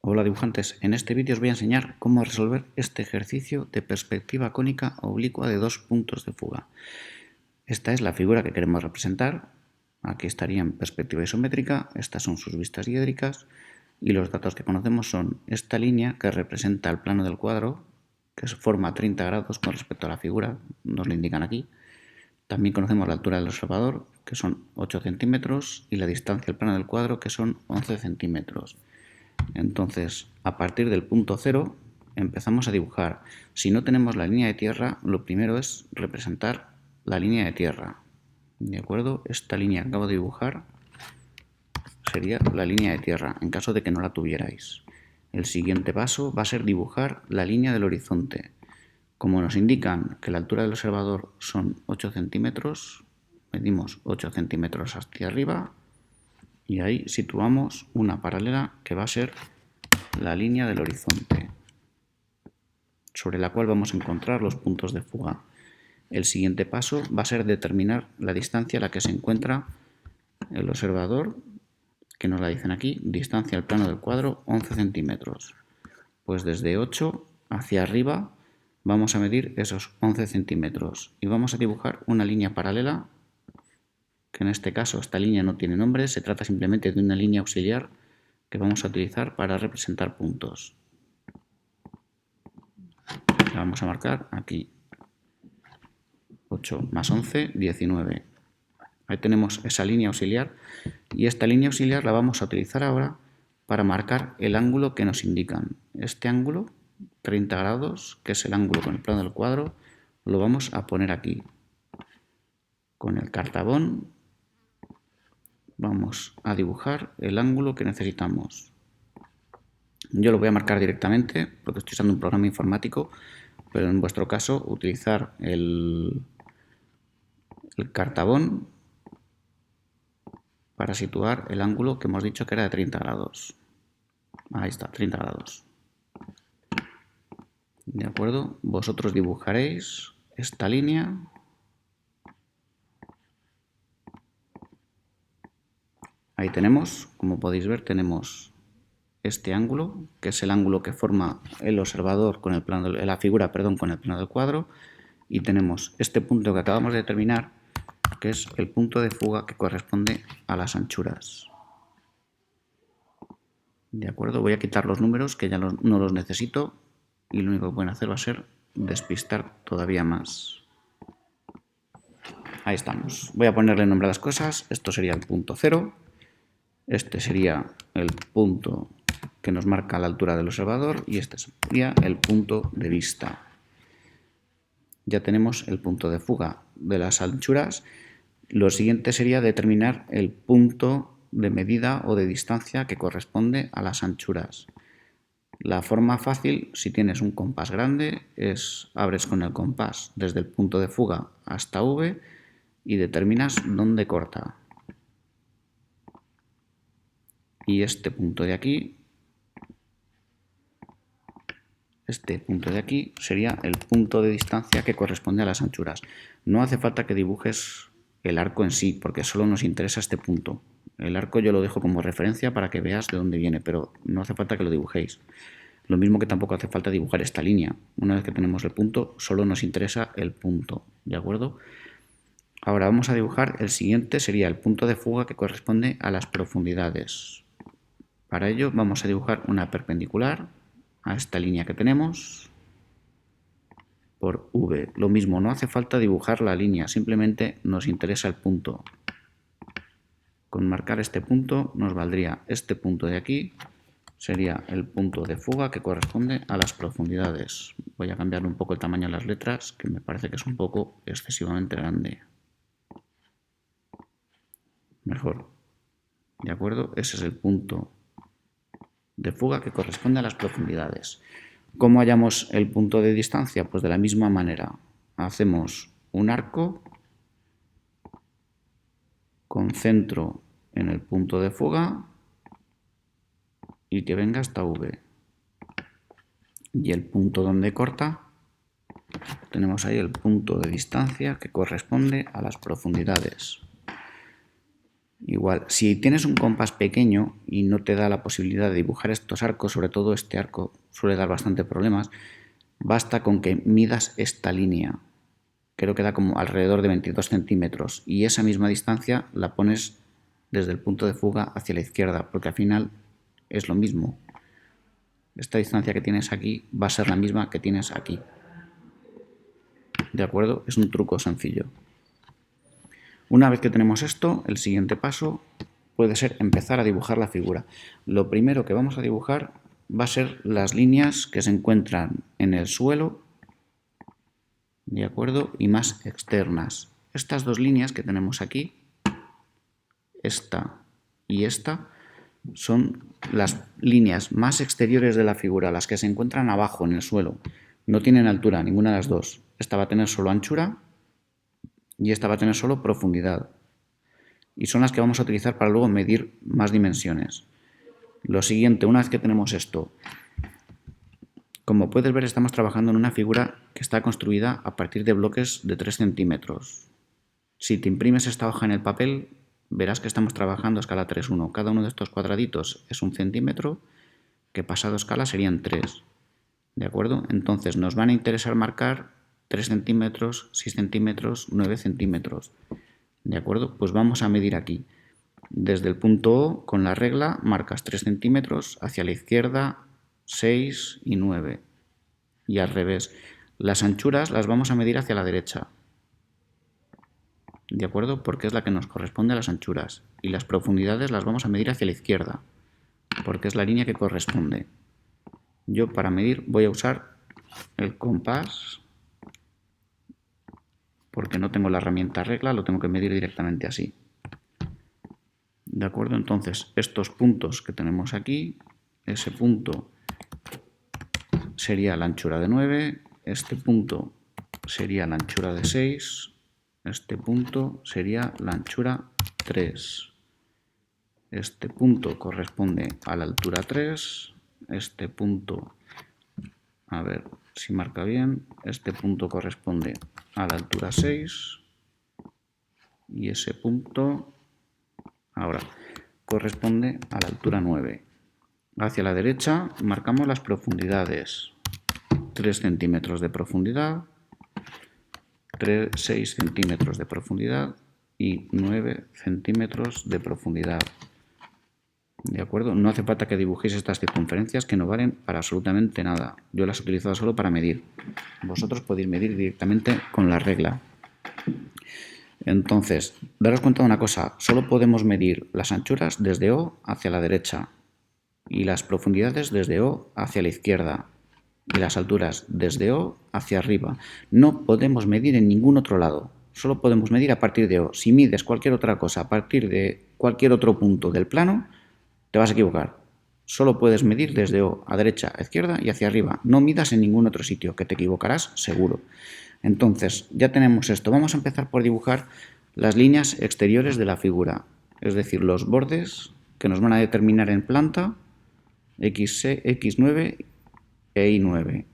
Hola dibujantes, en este vídeo os voy a enseñar cómo resolver este ejercicio de perspectiva cónica oblicua de dos puntos de fuga. Esta es la figura que queremos representar. Aquí estaría en perspectiva isométrica, estas son sus vistas diédricas y los datos que conocemos son esta línea que representa el plano del cuadro, que forma 30 grados con respecto a la figura, nos lo indican aquí. También conocemos la altura del observador, que son 8 centímetros, y la distancia del plano del cuadro, que son 11 centímetros. Entonces, a partir del punto 0 empezamos a dibujar. Si no tenemos la línea de tierra, lo primero es representar la línea de tierra. ¿De acuerdo? Esta línea que acabo de dibujar sería la línea de tierra, en caso de que no la tuvierais. El siguiente paso va a ser dibujar la línea del horizonte. Como nos indican que la altura del observador son 8 centímetros, medimos 8 centímetros hacia arriba y ahí situamos una paralela que va a ser la línea del horizonte, sobre la cual vamos a encontrar los puntos de fuga. El siguiente paso va a ser determinar la distancia a la que se encuentra el observador, que nos la dicen aquí, distancia al plano del cuadro 11 centímetros. Pues desde 8 hacia arriba vamos a medir esos 11 centímetros y vamos a dibujar una línea paralela, que en este caso esta línea no tiene nombre, se trata simplemente de una línea auxiliar que vamos a utilizar para representar puntos. La vamos a marcar aquí. 8 más 11, 19. Ahí tenemos esa línea auxiliar y esta línea auxiliar la vamos a utilizar ahora para marcar el ángulo que nos indican. Este ángulo, 30 grados, que es el ángulo con el plano del cuadro, lo vamos a poner aquí. Con el cartabón vamos a dibujar el ángulo que necesitamos. Yo lo voy a marcar directamente porque estoy usando un programa informático, pero en vuestro caso utilizar el cartabón para situar el ángulo que hemos dicho que era de 30 grados. Ahí está, 30 grados. ¿De acuerdo? Vosotros dibujaréis esta línea. Ahí tenemos, como podéis ver, tenemos este ángulo, que es el ángulo que forma el observador con el plano, la figura, perdón, con el plano del cuadro, y tenemos este punto que acabamos de determinar, que es el punto de fuga que corresponde a las anchuras. De acuerdo, voy a quitar los números que ya no los necesito y lo único que pueden hacer va a ser despistar todavía más. Ahí estamos. Voy a ponerle nombre a las cosas. Esto sería el punto 0. Este sería el punto que nos marca la altura del observador y este sería el punto de vista. Ya tenemos el punto de fuga de las anchuras. Lo siguiente sería determinar el punto de medida o de distancia que corresponde a las anchuras. La forma fácil, si tienes un compás grande, es abres con el compás desde el punto de fuga hasta V y determinas dónde corta. Y este punto de aquí sería el punto de distancia que corresponde a las anchuras. No hace falta que dibujes el arco en sí, porque solo nos interesa este punto. El arco yo lo dejo como referencia para que veas de dónde viene, pero no hace falta que lo dibujéis. Lo mismo que tampoco hace falta dibujar esta línea. Una vez que tenemos el punto, solo nos interesa el punto, ¿de acuerdo? Ahora vamos a dibujar el siguiente, sería el punto de fuga que corresponde a las profundidades. Para ello vamos a dibujar una perpendicular a esta línea que tenemos por V. Lo mismo, no hace falta dibujar la línea, simplemente nos interesa el punto. Con marcar este punto nos valdría este punto de aquí, sería el punto de fuga que corresponde a las profundidades. Voy a cambiar un poco el tamaño de las letras, que me parece que es un poco excesivamente grande. Mejor. ¿De acuerdo? Ese es el punto de fuga que corresponde a las profundidades. ¿Cómo hallamos el punto de distancia? Pues de la misma manera. Hacemos un arco con centro en el punto de fuga y que venga hasta V. Y el punto donde corta, tenemos ahí el punto de distancia que corresponde a las profundidades. Igual igual. Si tienes un compás pequeño y no te da la posibilidad de dibujar estos arcos, sobre todo este arco suele dar bastante problemas, basta con que midas esta línea. Creo que da como alrededor de 22 centímetros y esa misma distancia la pones desde el punto de fuga hacia la izquierda, porque al final es lo mismo. Esta distancia que tienes aquí va a ser la misma que tienes aquí. ¿De acuerdo? Es un truco sencillo. Una vez que tenemos esto, el siguiente paso puede ser empezar a dibujar la figura. Lo primero que vamos a dibujar va a ser las líneas que se encuentran en el suelo, ¿de acuerdo? Y más externas. Estas dos líneas que tenemos aquí, esta y esta, son las líneas más exteriores de la figura, las que se encuentran abajo en el suelo. No tienen altura, ninguna de las dos. Esta va a tener solo anchura y esta va a tener solo profundidad. Y son las que vamos a utilizar para luego medir más dimensiones. Lo siguiente, una vez que tenemos esto, como puedes ver, estamos trabajando en una figura que está construida a partir de bloques de 3 centímetros. Si te imprimes esta hoja en el papel, verás que estamos trabajando a escala 3:1. Cada uno de estos cuadraditos es 1 centímetro, que pasado escala serían 3. ¿De acuerdo? Entonces nos van a interesar marcar 3 centímetros, 6 centímetros, 9 centímetros. ¿De acuerdo? Pues vamos a medir aquí. Desde el punto O, con la regla, marcas 3 centímetros, hacia la izquierda 6 y 9. Y al revés. Las anchuras las vamos a medir hacia la derecha. ¿De acuerdo? Porque es la que nos corresponde a las anchuras. Y las profundidades las vamos a medir hacia la izquierda, porque es la línea que corresponde. Yo para medir voy a usar el compás, porque no tengo la herramienta regla, lo tengo que medir directamente así. ¿De acuerdo? Entonces, estos puntos que tenemos aquí, ese punto sería la anchura de 9, este punto sería la anchura de 6, este punto sería la anchura 3. Este punto corresponde a la altura 3, este punto, a ver si marca bien, este punto corresponde a la altura 6 y ese punto ahora corresponde a la altura 9. Hacia la derecha marcamos las profundidades. 3 centímetros de profundidad, 6 centímetros de profundidad y 9 centímetros de profundidad. ¿De acuerdo? No hace falta que dibujéis estas circunferencias que no valen para absolutamente nada. Yo las he utilizado solo para medir. Vosotros podéis medir directamente con la regla. Entonces, daros cuenta de una cosa, solo podemos medir las anchuras desde O hacia la derecha y las profundidades desde O hacia la izquierda y las alturas desde O hacia arriba. No podemos medir en ningún otro lado, solo podemos medir a partir de O. Si mides cualquier otra cosa a partir de cualquier otro punto del plano, te vas a equivocar. Solo puedes medir desde O a derecha, a izquierda y hacia arriba. No midas en ningún otro sitio, que te equivocarás seguro. Entonces, ya tenemos esto. Vamos a empezar por dibujar las líneas exteriores de la figura, es decir, los bordes que nos van a determinar en planta X9 e Y9.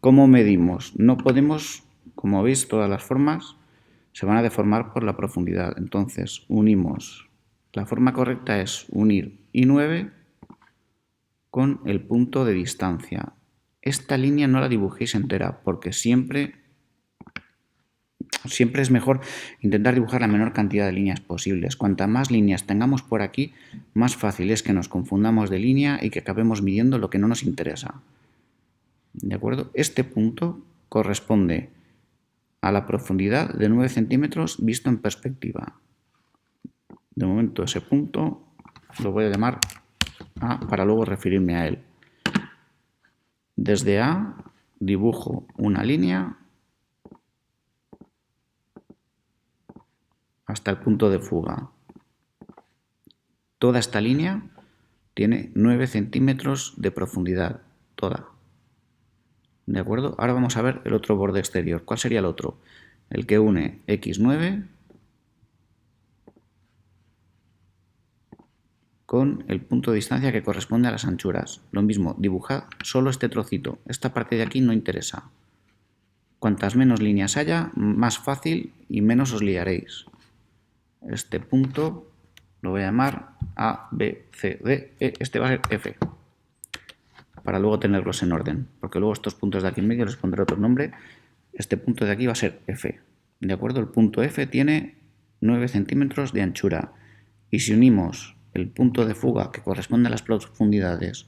¿Cómo medimos? No podemos, como veis, todas las formas se van a deformar por la profundidad. Entonces, unimos. La forma correcta es unir Y9 con el punto de distancia. Esta línea no la dibujéis entera, porque siempre es mejor intentar dibujar la menor cantidad de líneas posibles. Cuanta más líneas tengamos por aquí, más fácil es que nos confundamos de línea y que acabemos midiendo lo que no nos interesa. ¿De acuerdo? Este punto corresponde a la profundidad de 9 centímetros visto en perspectiva. De momento ese punto lo voy a llamar A para luego referirme a él. Desde A dibujo una línea hasta el punto de fuga. Toda esta línea tiene 9 centímetros de profundidad, toda. ¿De acuerdo? Ahora vamos a ver el otro borde exterior. ¿Cuál sería el otro? El que une X9 con el punto de distancia que corresponde a las anchuras. Lo mismo, dibujad solo este trocito. Esta parte de aquí no interesa. Cuantas menos líneas haya, más fácil y menos os liaréis. Este punto lo voy a llamar A, B, C, D, E, este va a ser F, para luego tenerlos en orden, porque luego estos puntos de aquí en medio les pondré otro nombre. Este punto de aquí va a ser F, ¿de acuerdo? El punto F tiene 9 centímetros de anchura, y si unimos el punto de fuga que corresponde a las profundidades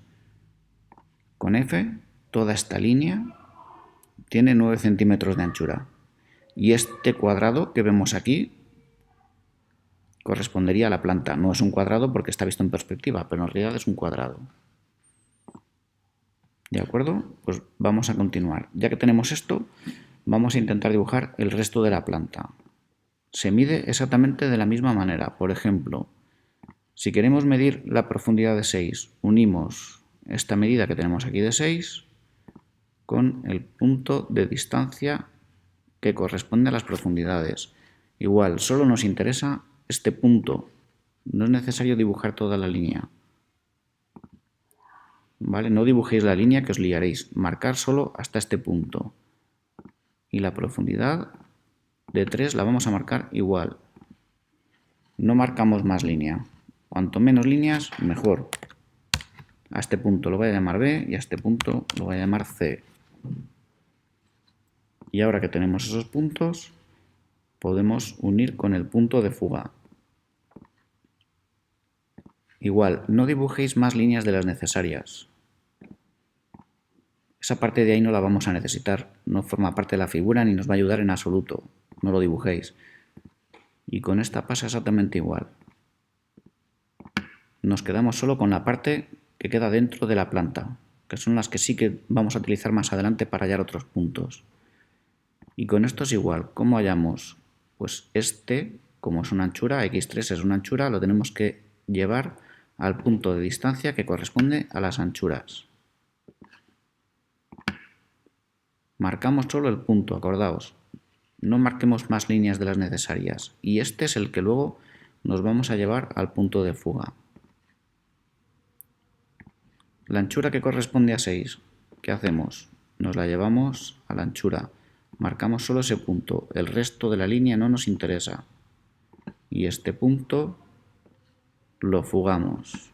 con F, toda esta línea tiene 9 centímetros de anchura, y este cuadrado que vemos aquí correspondería a la planta. No es un cuadrado porque está visto en perspectiva, pero en realidad es un cuadrado. ¿De acuerdo? Pues vamos a continuar. Ya que tenemos esto, vamos a intentar dibujar el resto de la planta. Se mide exactamente de la misma manera. Por ejemplo, si queremos medir la profundidad de 6, unimos esta medida que tenemos aquí de 6 con el punto de distancia que corresponde a las profundidades. Igual, solo nos interesa este punto. No es necesario dibujar toda la línea. ¿Vale? No dibujéis la línea que os liaréis. Marcar solo hasta este punto. Y la profundidad de 3 la vamos a marcar igual. No marcamos más línea. Cuanto menos líneas, mejor. A este punto lo voy a llamar B y a este punto lo voy a llamar C. Y ahora que tenemos esos puntos, podemos unir con el punto de fuga. Igual, no dibujéis más líneas de las necesarias. Esa parte de ahí no la vamos a necesitar. No forma parte de la figura ni nos va a ayudar en absoluto. No lo dibujéis. Y con esta pasa exactamente igual. Nos quedamos solo con la parte que queda dentro de la planta, que son las que sí que vamos a utilizar más adelante para hallar otros puntos. Y con esto es igual. ¿Cómo hallamos? Pues este, como es una anchura, x3 es una anchura, lo tenemos que llevar al punto de distancia que corresponde a las anchuras. Marcamos solo el punto, acordaos. No marquemos más líneas de las necesarias. Y este es el que luego nos vamos a llevar al punto de fuga. La anchura que corresponde a 6, ¿qué hacemos? Nos la llevamos a la anchura. Marcamos solo ese punto. El resto de la línea no nos interesa. Y este punto lo fugamos.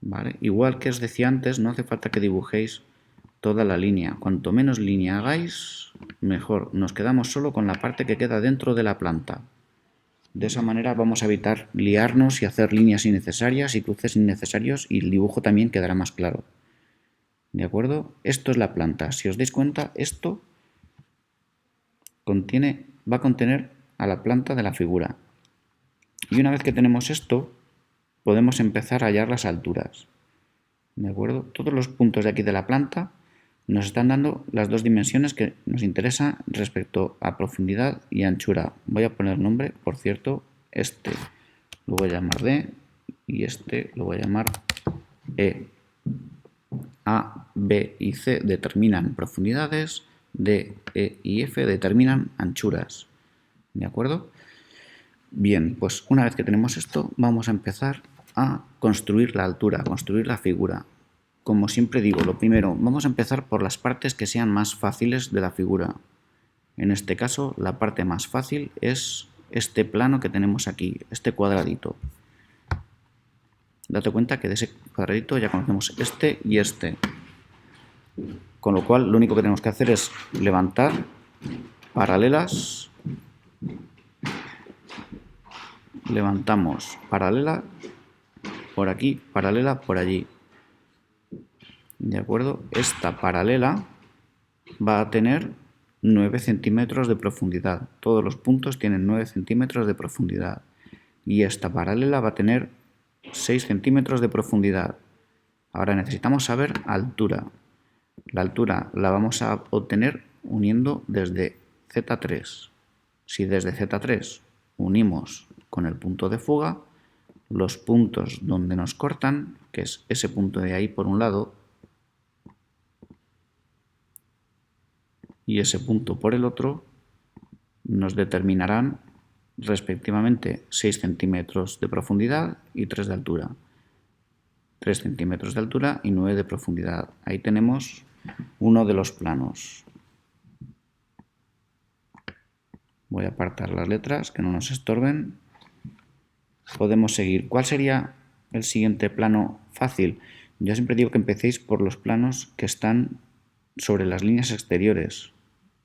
¿Vale? Igual que os decía antes, no hace falta que dibujéis toda la línea. Cuanto menos línea hagáis, mejor. Nos quedamos solo con la parte que queda dentro de la planta. De esa manera vamos a evitar liarnos y hacer líneas innecesarias y cruces innecesarios, y el dibujo también quedará más claro. ¿De acuerdo? Esto es la planta. Si os dais cuenta, esto va a contener a la planta de la figura. Y una vez que tenemos esto, podemos empezar a hallar las alturas. ¿De acuerdo? Todos los puntos de aquí de la planta nos están dando las dos dimensiones que nos interesa respecto a profundidad y anchura. Voy a poner nombre, por cierto, este lo voy a llamar D y este lo voy a llamar E. A, B y C determinan profundidades, D, E y F determinan anchuras. ¿De acuerdo? Bien, pues una vez que tenemos esto, vamos a empezar a construir la altura, a construir la figura. Como siempre digo, lo primero, vamos a empezar por las partes que sean más fáciles de la figura. En este caso, la parte más fácil es este plano que tenemos aquí, este cuadradito. Date cuenta que de ese cuadradito ya conocemos este y este. Con lo cual, lo único que tenemos que hacer es levantar paralelas. Levantamos paralela por aquí, paralela por allí. ¿De acuerdo? Esta paralela va a tener 9 centímetros de profundidad. Todos los puntos tienen 9 centímetros de profundidad. Y esta paralela va a tener 6 centímetros de profundidad. Ahora necesitamos saber altura. La altura la vamos a obtener uniendo desde Z3. Si desde Z3 unimos con el punto de fuga, los puntos donde nos cortan, que es ese punto de ahí por un lado y ese punto por el otro, nos determinarán respectivamente 6 centímetros de profundidad y 3 de altura. 3 centímetros de altura y 9 de profundidad. Ahí tenemos uno de los planos. Voy a apartar las letras que no nos estorben. podemos seguir. ¿Cuál sería el siguiente plano fácil? Yo siempre digo que empecéis por los planos que están sobre las líneas exteriores,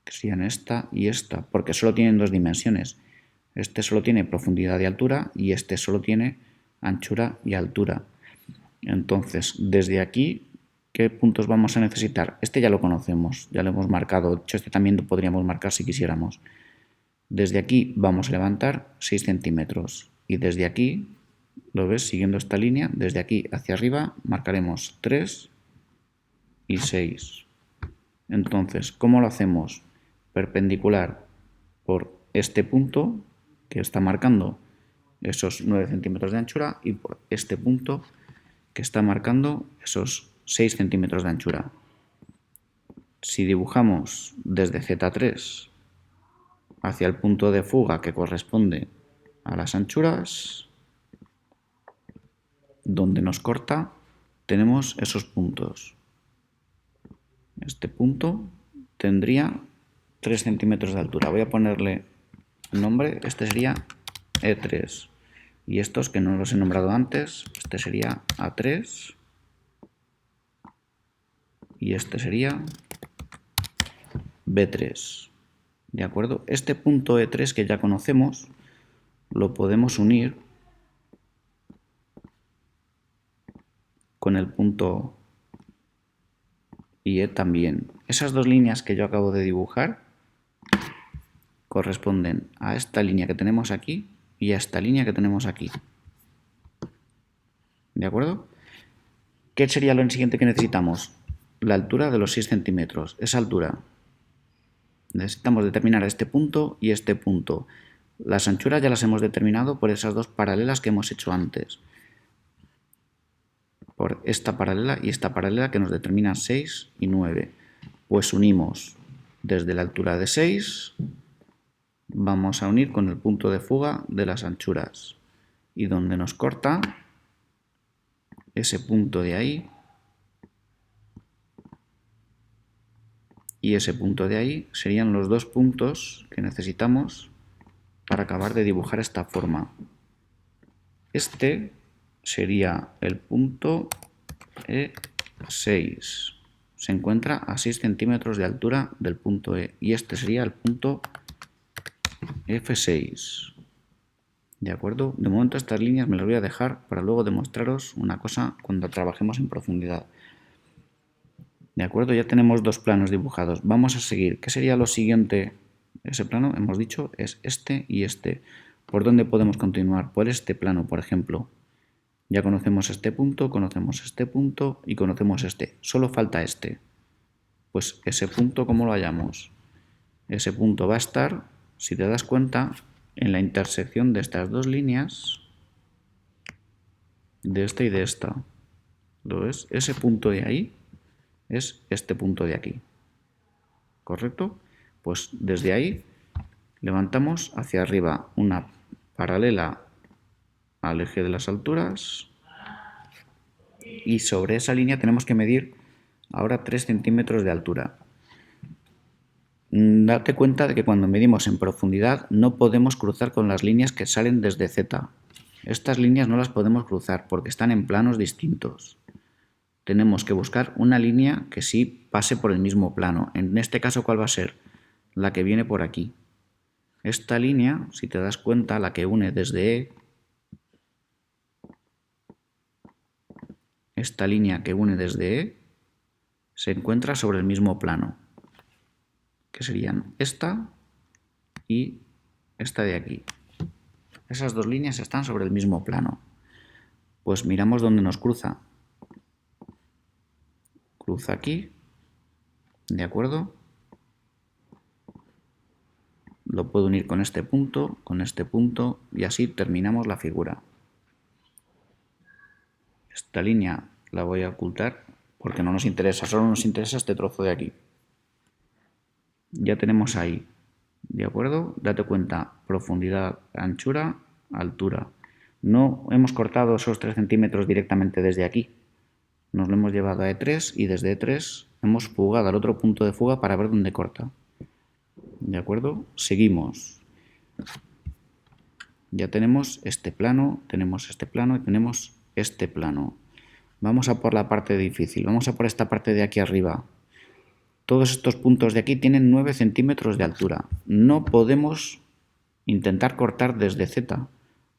que serían esta y esta, porque solo tienen dos dimensiones. Este solo tiene profundidad y altura y este solo tiene anchura y altura. Entonces, desde aquí, ¿qué puntos vamos a necesitar? Este ya lo conocemos, ya lo hemos marcado. De hecho, este también lo podríamos marcar si quisiéramos. Desde aquí vamos a levantar 6 centímetros y desde aquí, lo ves, siguiendo esta línea, desde aquí hacia arriba marcaremos 3 y 6. Entonces, ¿cómo lo hacemos? Perpendicular por este punto que está marcando esos 9 centímetros de anchura y por este punto que está marcando esos 6 centímetros de anchura. Si dibujamos desde Z3 hacia el punto de fuga que corresponde a las anchuras, donde nos corta, tenemos esos puntos. Este punto tendría 3 centímetros de altura. Voy a ponerle nombre, este sería E3. Y estos que no los he nombrado antes, este sería A3 y este sería B3. ¿De acuerdo? Este punto E3 que ya conocemos lo podemos unir con el punto IE también. Esas dos líneas que yo acabo de dibujar corresponden a esta línea que tenemos aquí y a esta línea que tenemos aquí. ¿De acuerdo? ¿Qué sería lo siguiente que necesitamos? La altura de los 6 centímetros. Esa altura. Necesitamos determinar este punto y este punto. Las anchuras ya las hemos determinado por esas dos paralelas que hemos hecho antes. Por esta paralela y esta paralela que nos determinan 6 y 9. Pues unimos desde la altura de 6, vamos a unir con el punto de fuga de las anchuras. Y donde nos corta, ese punto de ahí y ese punto de ahí serían los dos puntos que necesitamos para acabar de dibujar esta forma. Este sería el punto E6. Se encuentra a 6 centímetros de altura del punto E. Y este sería el punto F6. ¿De acuerdo? De momento estas líneas me las voy a dejar para luego demostraros una cosa cuando trabajemos en profundidad. ¿De acuerdo? Ya tenemos dos planos dibujados. Vamos a seguir. ¿Qué sería lo siguiente? Ese plano, hemos dicho, es este y este. ¿Por dónde podemos continuar? Por este plano, por ejemplo. Ya conocemos este punto y conocemos este. Solo falta este. Pues ese punto, ¿cómo lo hallamos? Ese punto va a estar, si te das cuenta, en la intersección de estas dos líneas, de esta y de esta. ¿Lo ves? Ese punto de ahí es este punto de aquí. ¿Correcto? Pues desde ahí levantamos hacia arriba una paralela al eje de las alturas y sobre esa línea tenemos que medir ahora 3 centímetros de altura. Date cuenta de que cuando medimos en profundidad no podemos cruzar con las líneas que salen desde Z. Estas líneas no las podemos cruzar porque están en planos distintos. Tenemos que buscar una línea que sí pase por el mismo plano. En este caso, ¿cuál va a ser? La que viene por aquí. Esta línea, si te das cuenta, la que une desde E, esta línea que une desde E, se encuentra sobre el mismo plano, que serían esta y esta de aquí. Esas dos líneas están sobre el mismo plano. Pues miramos dónde nos cruza. Cruza aquí, ¿de acuerdo? Lo puedo unir con este punto y así terminamos la figura. Esta línea la voy a ocultar porque no nos interesa, solo nos interesa este trozo de aquí. Ya tenemos ahí, ¿de acuerdo? Date cuenta, profundidad, anchura, altura. No hemos cortado esos 3 centímetros directamente desde aquí. Nos lo hemos llevado a E3 y desde E3 hemos fugado al otro punto de fuga para ver dónde corta. ¿De acuerdo? Seguimos. Ya tenemos este plano y tenemos este plano. Vamos a por la parte difícil, vamos a por esta parte de aquí arriba. Todos estos puntos de aquí tienen 9 centímetros de altura. No podemos intentar cortar desde Z,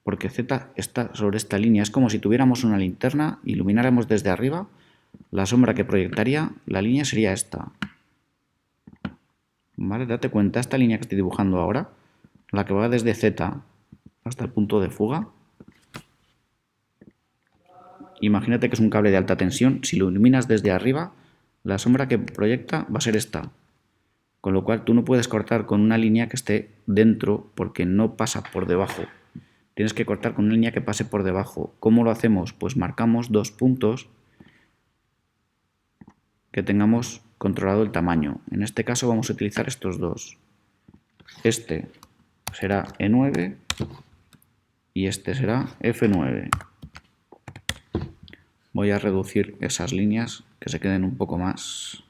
porque Z está sobre esta línea. Es como si tuviéramos una linterna, ilumináramos desde arriba, la sombra que proyectaría la línea sería esta. ¿Vale? Date cuenta, esta línea que estoy dibujando ahora, la que va desde Z hasta el punto de fuga, imagínate que es un cable de alta tensión, si lo iluminas desde arriba, la sombra que proyecta va a ser esta. Con lo cual tú no puedes cortar con una línea que esté dentro porque no pasa por debajo. Tienes que cortar con una línea que pase por debajo. ¿Cómo lo hacemos? Pues marcamos dos puntos que tengamos controlado el tamaño. En este caso vamos a utilizar estos dos. Este será E9 y este será F9. Voy a reducir esas líneas que se queden un poco más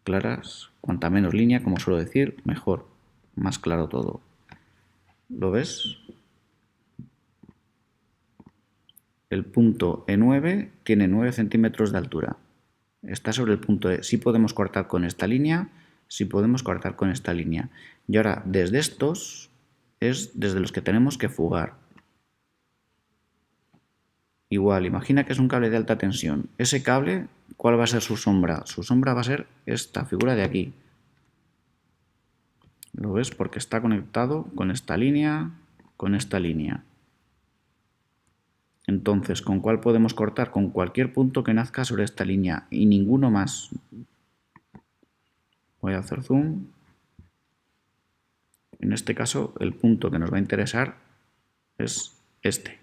claras. Cuanta menos línea, como suelo decir, mejor. Más claro todo. ¿Lo ves? El punto E9 tiene 9 centímetros de altura. Está sobre el punto E. Sí podemos cortar con esta línea, sí podemos cortar con esta línea. Y ahora, desde estos, es desde los que tenemos que fugar. Igual, imagina que es un cable de alta tensión. Ese cable, ¿cuál va a ser su sombra? Su sombra va a ser esta figura de aquí. ¿Lo ves? Porque está conectado con esta línea, con esta línea. Entonces, ¿con cuál podemos cortar? Con cualquier punto que nazca sobre esta línea y ninguno más. Voy a hacer zoom. En este caso, el punto que nos va a interesar es este.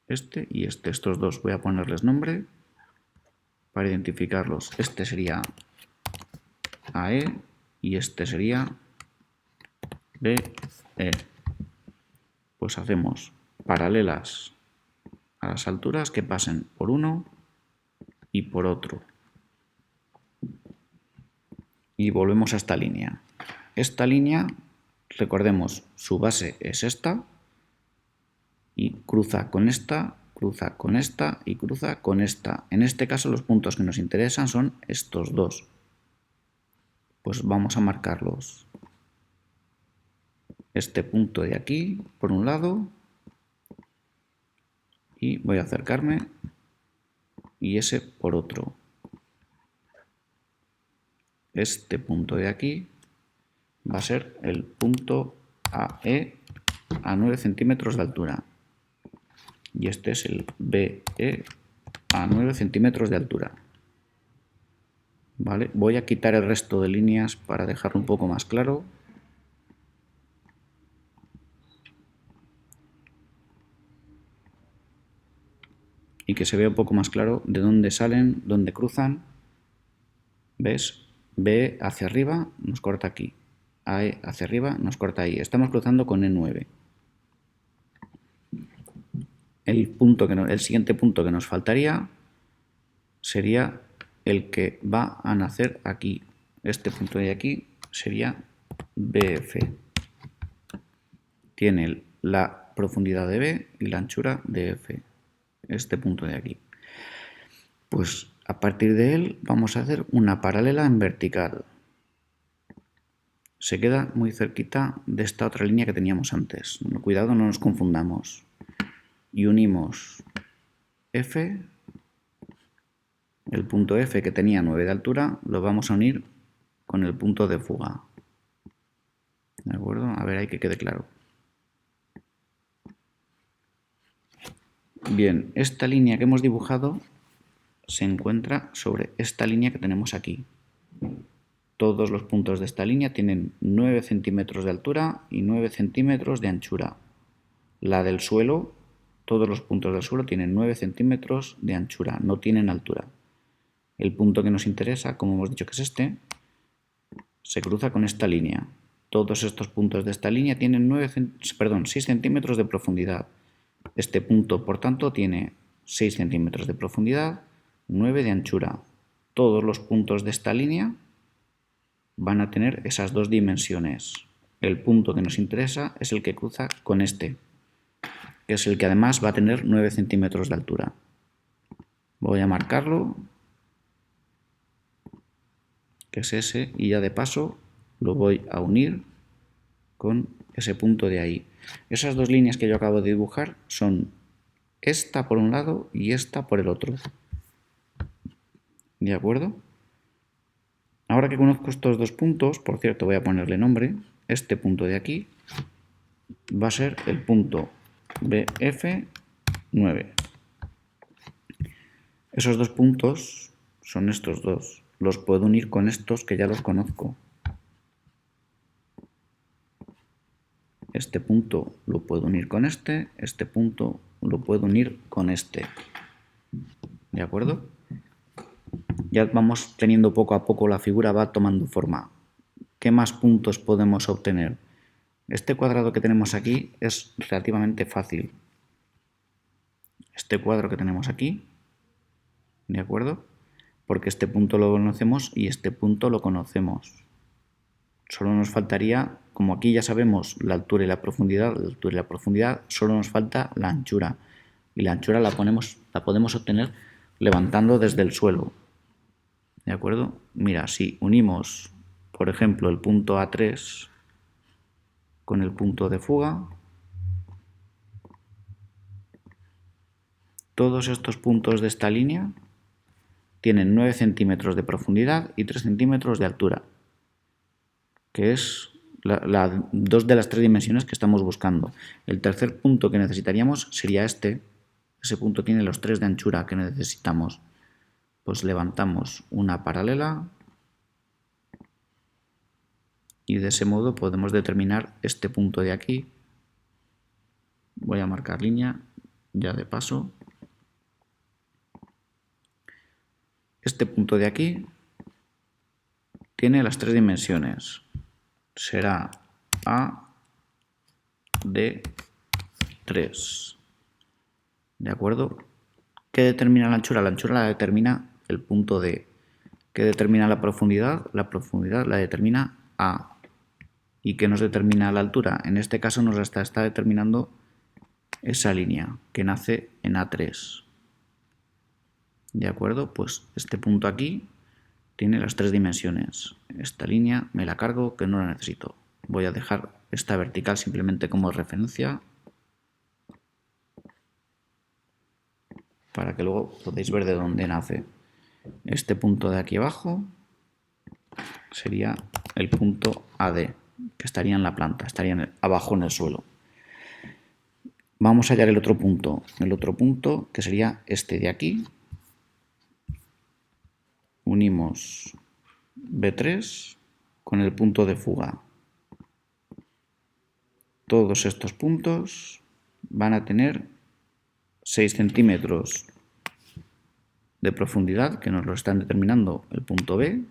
Este y este. Estos dos voy a ponerles nombre para identificarlos. Este sería AE y este sería BE. Pues hacemos paralelas a las alturas que pasen por uno y por otro. Y volvemos a esta línea. Esta línea, recordemos, su base es esta y cruza con esta y cruza con esta. En este caso los puntos que nos interesan son estos dos. Pues vamos a marcarlos. Este punto de aquí, por un lado, y voy a acercarme, y ese por otro. Este punto de aquí va a ser el punto AE a 9 centímetros de altura. Y este es el BE a 9 centímetros de altura. ¿Vale? Voy a quitar el resto de líneas para dejarlo un poco más claro. Y que se vea un poco más claro de dónde salen, dónde cruzan. ¿Ves? BE hacia arriba nos corta aquí. AE hacia arriba nos corta ahí. Estamos cruzando con E9. El siguiente punto que nos faltaría sería el que va a nacer aquí. Este punto de aquí sería BF. Tiene la profundidad de B y la anchura de F. Este punto de aquí. Pues a partir de él vamos a hacer una paralela en vertical. Se queda muy cerquita de esta otra línea que teníamos antes. Cuidado, no nos confundamos. Y unimos F, el punto F que tenía 9 de altura, lo vamos a unir con el punto de fuga. ¿De acuerdo? A ver, ahí que quede claro. Bien, esta línea que hemos dibujado se encuentra sobre esta línea que tenemos aquí. Todos los puntos de esta línea tienen 9 centímetros de altura y 9 centímetros de anchura. La del suelo, todos los puntos del suelo tienen 9 centímetros de anchura, no tienen altura. El punto que nos interesa, como hemos dicho que es este, se cruza con esta línea. Todos estos puntos de esta línea tienen 6 centímetros de profundidad. Este punto, por tanto, tiene 6 centímetros de profundidad, 9 de anchura. Todos los puntos de esta línea van a tener esas dos dimensiones. el punto que nos interesa es el que cruza con este, que es el que además va a tener 9 centímetros de altura. Voy a marcarlo, que es ese, y ya de paso lo voy a unir con ese punto de ahí. Esas dos líneas que yo acabo de dibujar son esta por un lado y esta por el otro. ¿De acuerdo? Ahora que conozco estos dos puntos, por cierto, voy a ponerle nombre, este punto de aquí va a ser el punto BF9. Esos dos puntos son estos dos. Los puedo unir con estos que ya los conozco. Este punto lo puedo unir con este punto lo puedo unir con este. ¿De acuerdo? Ya vamos teniendo poco a poco, la figura va tomando forma. ¿Qué más puntos podemos obtener? Este cuadrado que tenemos aquí es relativamente fácil. Este cuadro que tenemos aquí, ¿de acuerdo? Porque este punto lo conocemos y este punto lo conocemos. Solo nos faltaría, como aquí ya sabemos la altura y la profundidad, solo nos falta la anchura. Y la anchura la podemos obtener levantando desde el suelo. ¿De acuerdo? Mira, si unimos, por ejemplo, el punto A3 con el punto de fuga, todos estos puntos de esta línea tienen 9 centímetros de profundidad y 3 centímetros de altura, que es dos de las tres dimensiones que estamos buscando. El tercer punto que necesitaríamos sería este. Ese punto tiene los 3 de anchura que necesitamos. Pues levantamos una paralela y de ese modo podemos determinar este punto de aquí. Voy a marcar línea ya de paso. Este punto de aquí tiene las 3 dimensiones. Será A, D, 3. ¿De acuerdo? ¿Qué determina la anchura? La anchura la determina el punto D. ¿Qué determina la profundidad? La profundidad la determina A. ¿Y qué nos determina la altura? En este caso nos está determinando esa línea que nace en A3. ¿De acuerdo? Pues este punto aquí tiene las 3 dimensiones. Esta línea me la cargo, que no la necesito. Voy a dejar esta vertical simplemente como referencia para que luego podáis ver de dónde nace. Este punto de aquí abajo sería el punto AD, que estaría en la planta, estaría abajo en el suelo. Vamos a hallar el otro punto que sería este de aquí. Unimos B3 con el punto de fuga. Todos estos puntos van a tener 6 centímetros de profundidad, que nos lo están determinando el punto B,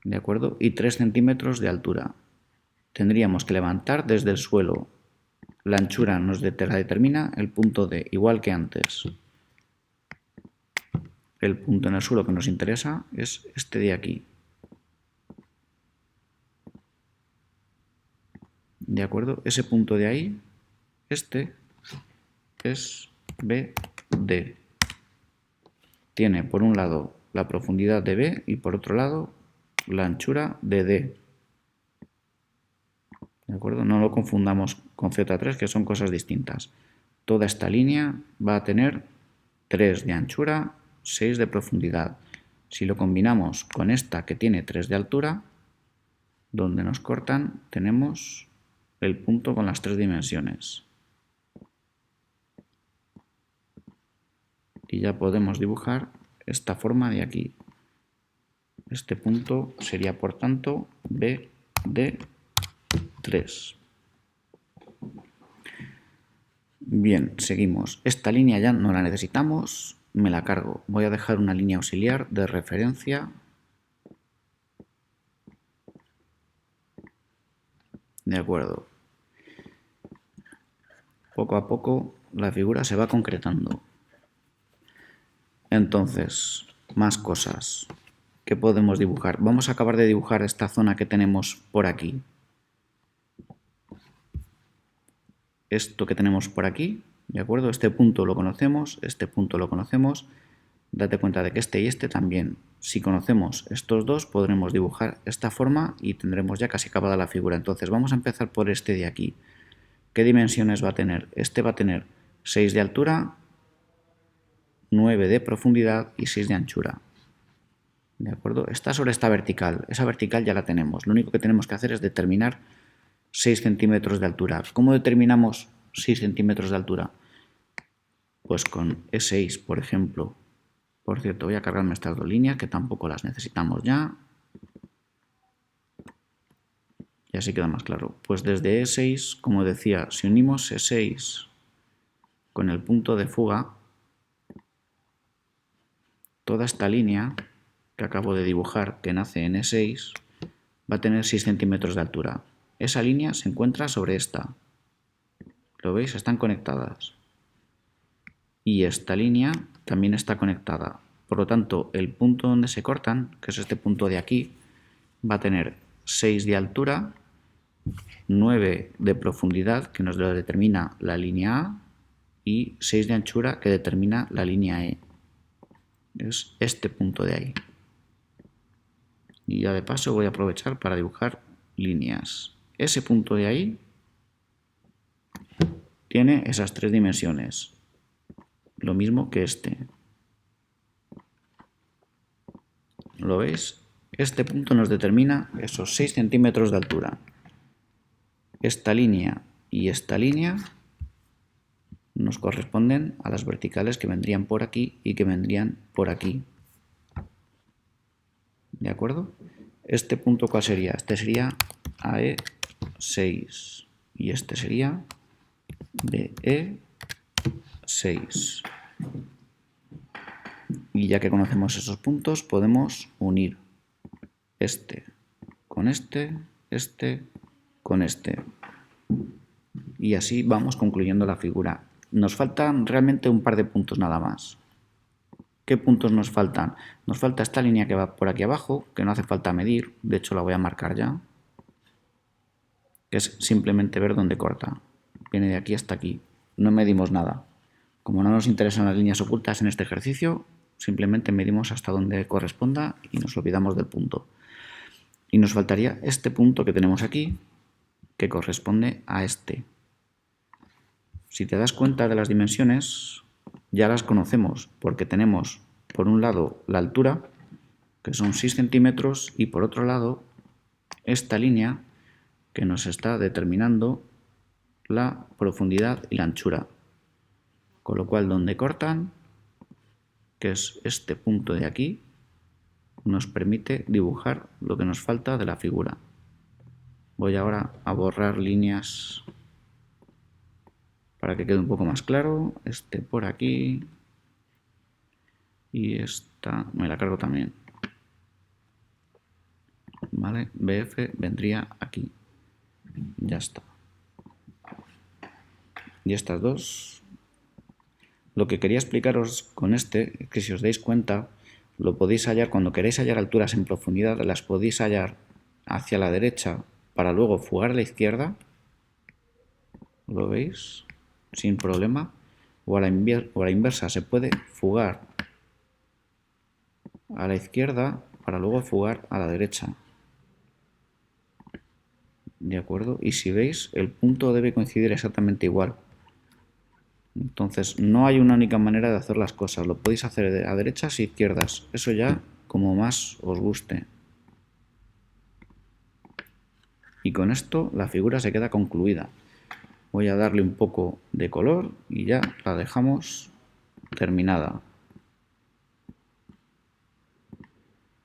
¿de acuerdo? Y 3 centímetros de altura. Tendríamos que levantar desde el suelo. La anchura nos la determina el punto D, igual que antes. El punto en el suelo que nos interesa es este de aquí. ¿De acuerdo? Ese punto de ahí, este, es BD. Tiene por un lado la profundidad de B y por otro lado la anchura de D. ¿De acuerdo? No lo confundamos con Z3, que son cosas distintas. Toda esta línea va a tener 3 de anchura, 6 de profundidad. Si lo combinamos con esta que tiene 3 de altura, donde nos cortan tenemos el punto con las 3 dimensiones. Y ya podemos dibujar esta forma de aquí. Este punto sería, por tanto, BD3. Bien, seguimos. Esta línea ya no la necesitamos, me la cargo. Voy a dejar una línea auxiliar de referencia. De acuerdo. Poco a poco la figura se va concretando. Entonces, más cosas que podemos dibujar. Vamos a acabar de dibujar esta zona que tenemos por aquí. esto que tenemos por aquí, ¿de acuerdo? Este punto lo conocemos, este punto lo conocemos. Date cuenta de que este y este también. Si conocemos estos dos, podremos dibujar esta forma y tendremos ya casi acabada la figura. Entonces vamos a empezar por este de aquí. ¿Qué dimensiones va a tener? Este va a tener 6 de altura, 9 de profundidad y 6 de anchura. ¿De acuerdo? Está sobre esta vertical. Esa vertical ya la tenemos. Lo único que tenemos que hacer es determinar 6 centímetros de altura. ¿Cómo determinamos 6 centímetros de altura? Pues con E6, por ejemplo. Por cierto, voy a cargarme estas dos líneas que tampoco las necesitamos ya. Y así queda más claro. Pues desde E6, como decía, si unimos E6 con el punto de fuga, toda esta línea que acabo de dibujar, que nace en E6, va a tener 6 centímetros de altura. Esa línea se encuentra sobre esta. ¿Lo veis? Están conectadas. Y esta línea también está conectada. Por lo tanto, el punto donde se cortan, que es este punto de aquí, va a tener 6 de altura, 9 de profundidad, que nos lo determina la línea A, y 6 de anchura, que determina la línea E. Es este punto de ahí. Y ya de paso voy a aprovechar para dibujar líneas. Ese punto de ahí tiene esas 3 dimensiones. Lo mismo que este. ¿Lo veis? Este punto nos determina esos 6 centímetros de altura. Esta línea y esta línea nos corresponden a las verticales que vendrían por aquí y que vendrían por aquí. ¿De acuerdo? ¿Este punto cuál sería? Este sería AE6 y este sería BE6. Y ya que conocemos esos puntos, podemos unir este con este con este. Y así vamos concluyendo la figura. Nos faltan realmente un par de puntos nada más. ¿Qué puntos nos faltan? Nos falta esta línea que va por aquí abajo, que no hace falta medir, de hecho la voy a marcar ya, que es simplemente ver dónde corta. Viene de aquí hasta aquí, no medimos nada. Como no nos interesan las líneas ocultas en este ejercicio, simplemente medimos hasta donde corresponda y nos olvidamos del punto. Y nos faltaría este punto que tenemos aquí, que corresponde a este. Si te das cuenta de las dimensiones, ya las conocemos, porque tenemos por un lado la altura, que son 6 centímetros, y por otro lado esta línea que nos está determinando la profundidad y la anchura. Con lo cual, donde cortan, que es este punto de aquí, nos permite dibujar lo que nos falta de la figura. Voy ahora a borrar líneas para que quede un poco más claro. Este por aquí y esta me la cargo también. ¿Vale? BF vendría aquí. Ya está. Y estas dos. Lo que quería explicaros con este es que si os dais cuenta, lo podéis hallar cuando queréis hallar alturas en profundidad, las podéis hallar hacia la derecha para luego fugar a la izquierda. ¿Lo veis? Sin problema. O a la inversa, se puede fugar a la izquierda para luego fugar a la derecha. ¿De acuerdo? Y si veis, el punto debe coincidir exactamente igual. Entonces, no hay una única manera de hacer las cosas. Lo podéis hacer a derechas y izquierdas. Eso ya como más os guste. Y con esto la figura se queda concluida. Voy a darle un poco de color y ya la dejamos terminada.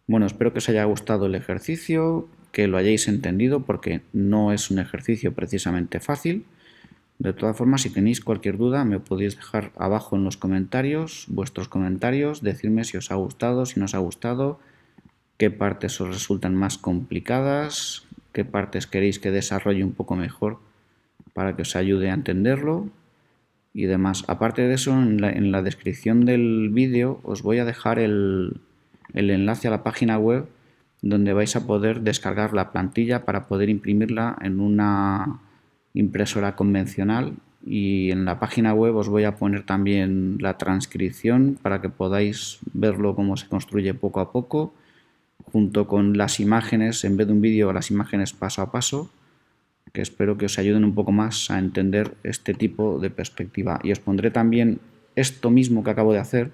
Bueno, espero que os haya gustado el ejercicio, que lo hayáis entendido porque no es un ejercicio precisamente fácil. De todas formas, si tenéis cualquier duda, me podéis dejar abajo en los comentarios, vuestros comentarios, decirme si os ha gustado, si no os ha gustado, qué partes os resultan más complicadas, qué partes queréis que desarrolle un poco mejor para que os ayude a entenderlo y demás. Aparte de eso, en la descripción del vídeo os voy a dejar el enlace a la página web donde vais a poder descargar la plantilla para poder imprimirla en una impresora convencional y en la página web os voy a poner también la transcripción para que podáis verlo cómo se construye poco a poco, junto con las imágenes, en vez de un vídeo, las imágenes paso a paso, que espero que os ayuden un poco más a entender este tipo de perspectiva. Y os pondré también esto mismo que acabo de hacer,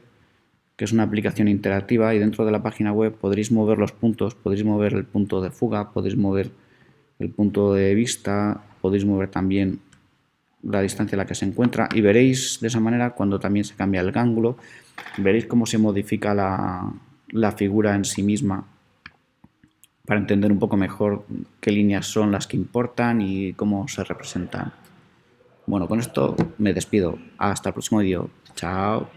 que es una aplicación interactiva, y dentro de la página web podréis mover los puntos, podréis mover el punto de fuga, podréis mover el punto de vista, podéis mover también la distancia a la que se encuentra, y veréis de esa manera, cuando también se cambia el ángulo, veréis cómo se modifica la figura en sí misma, para entender un poco mejor qué líneas son las que importan y cómo se representan. Bueno, con esto me despido. Hasta el próximo vídeo. Chao.